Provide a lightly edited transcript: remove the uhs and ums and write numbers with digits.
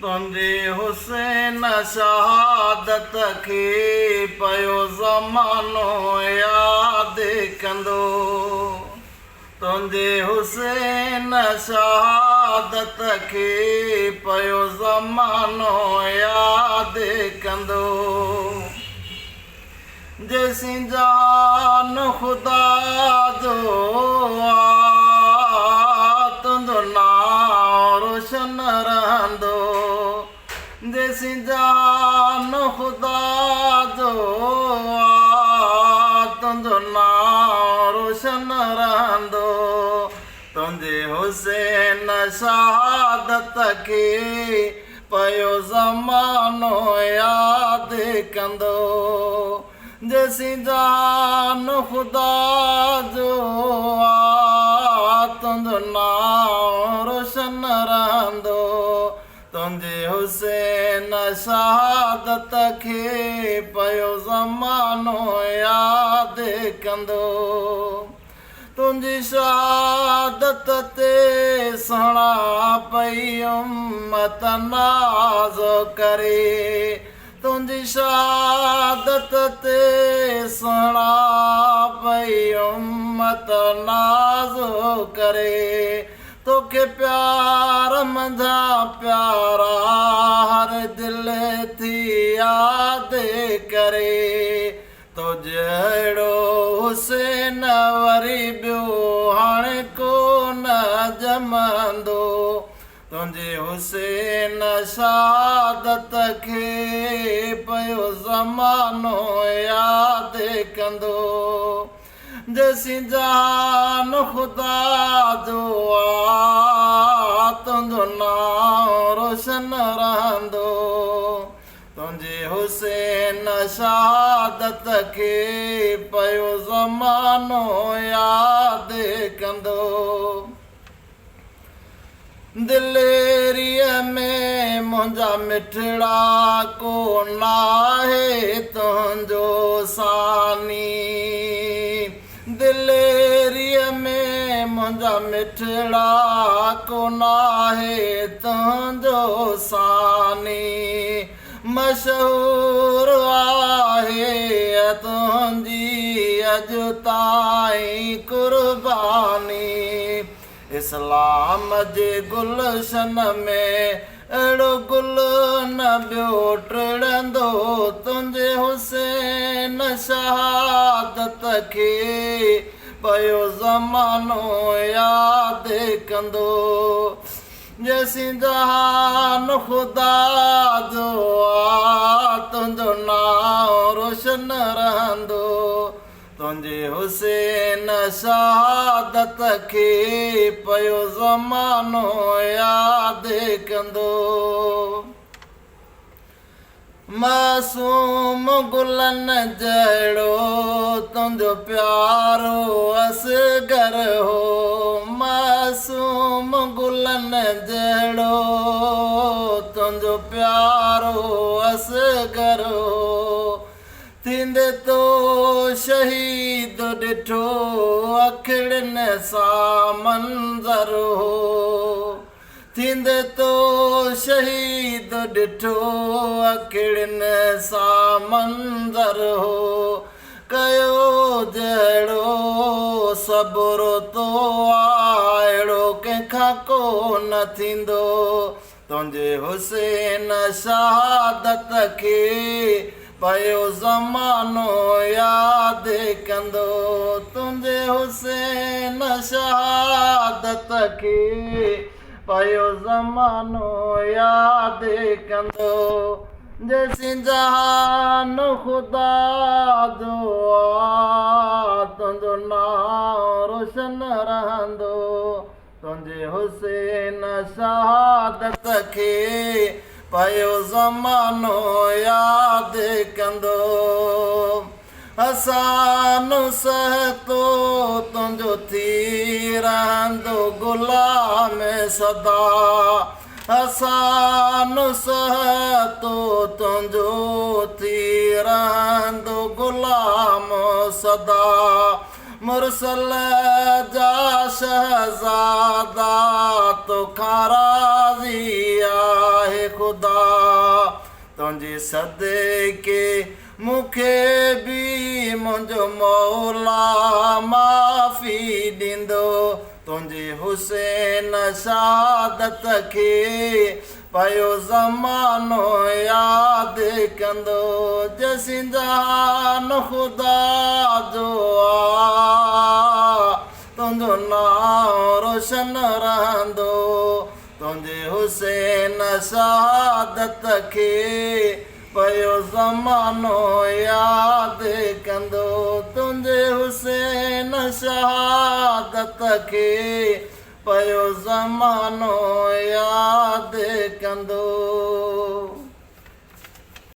तुंहिंजे हुसैन शहादत खे पियो ज़मानो यादि कंदो। तुंहिंजे हुसैन शहादत खे पियो ज़मानो यादि कंदो। जेसीं जान ख़ुदा जो तुंहिंजो नाम रोशन रहंदो। जेसीं जान ख़ुदा जो तुंहिंजो नाम रोशन रहंदो। तुंहिंजे हुसैन शहादत खे पियो ज़मानो यादि कंदो। जेसीं जान ख़ुदा जो तुंहिंजो नाम रोशन रहंदो। तुंहिंजे हुसैन शहादत खे पियो ज़मानो यादि कंदो। तुंहिंजी शहादत ते सुहिणा पई उम्मत नाज़ करे। तुंहिंजी शहादत ते सुहिणा पई उम्मत नाज़ करे। तोखे प्यार मंझा प्यारा हर दिल थी यादि करे। तो जहिड़ो हुसैन वरी ॿियो हाणे कोन जमंदो। तुंहिंजे हुसैन शहादत खे पियो ज़मानो यादि कंदो। जेसीं जान ख़ुदा जो तुंहिंजो नाम रोशन रहंदो। तुंहिंजे हुसैन शहादत खे पियो ज़मानो यादि कंदो। दिलेरीअ में मुंहिंजा मिठड़ा कोन आहे तुंहिंजो सानी। दिलेरीअ में मुंहिंजा मिठड़ा कोन आहे तुंहिंजो सानी। मशहूर आहे तुंहिंजी अॼु ताईं कुर्बानी। इस्लाम जे गुलशन में अहिड़ो गुल न ॿियो टिड़ंदो। तुंहिंजे हुसैन शहादत खे पियो ज़मानो यादि कंदो। जेसीं जहान ख़ुदा जो तुंहिंजो नाम रोशन रहंदो। तुंहिंजे हुसैन शहादत खे पियो ज़मानो यादि कंदो। मासूम गुलनि जहिड़ो तुंहिंजो प्यारो असगर हो। मासूम गुलनि जहिड़ो तुंहिंजो प्यारो असगर हो। थींदे तो शहीद ॾिठो अखिड़ियुनि सां मंज़र हो। थींदे तो शहीद ॾिठो अखिड़ियुनि सां मंज़र हो। कयो जहिड़ो सबुरो तो अहिड़ो कंहिंखां कोन थींदो। तुंहिंजे हुसैन शहादत खे पियो ज़मानो यादि कंदो। तुंहिंजे हुसैन शहादत खे पियो ज़मानो यादि कंदो। जेसीं जहान ख़ुदा जो तुंहिंजो नाम रोशन रहंदो। तुंहिंजे हुसैन शहादत खे पियो ज़मानो यादि कंदो। हसान सहतो तुंहिंजो थी रहंदो गुलाम सदा। हसान सहतो तुंहिंजो थी रहंदो गुलाम सदा। मुरसल जा शहज़ादा तोखां राज़ी आहे ख़ुदा। तुंहिंजे सदके मूंखे बि मुंहिंजो मौला माफ़ी ॾींदो। तुंहिंजे हुसैन शहादत खे पयो ज़मानो यादि कंदो। जंहिंसी जहान ख़ुदा जो आहे तुंहिंजो नाम रोशन रहंदो। तुंहिंजे हुसैन शहादत खे पयो ज़मानो यादि कंदो। तुंहिंजे हुसैन शहादत खे पयो ज़मानो यादि कंदो।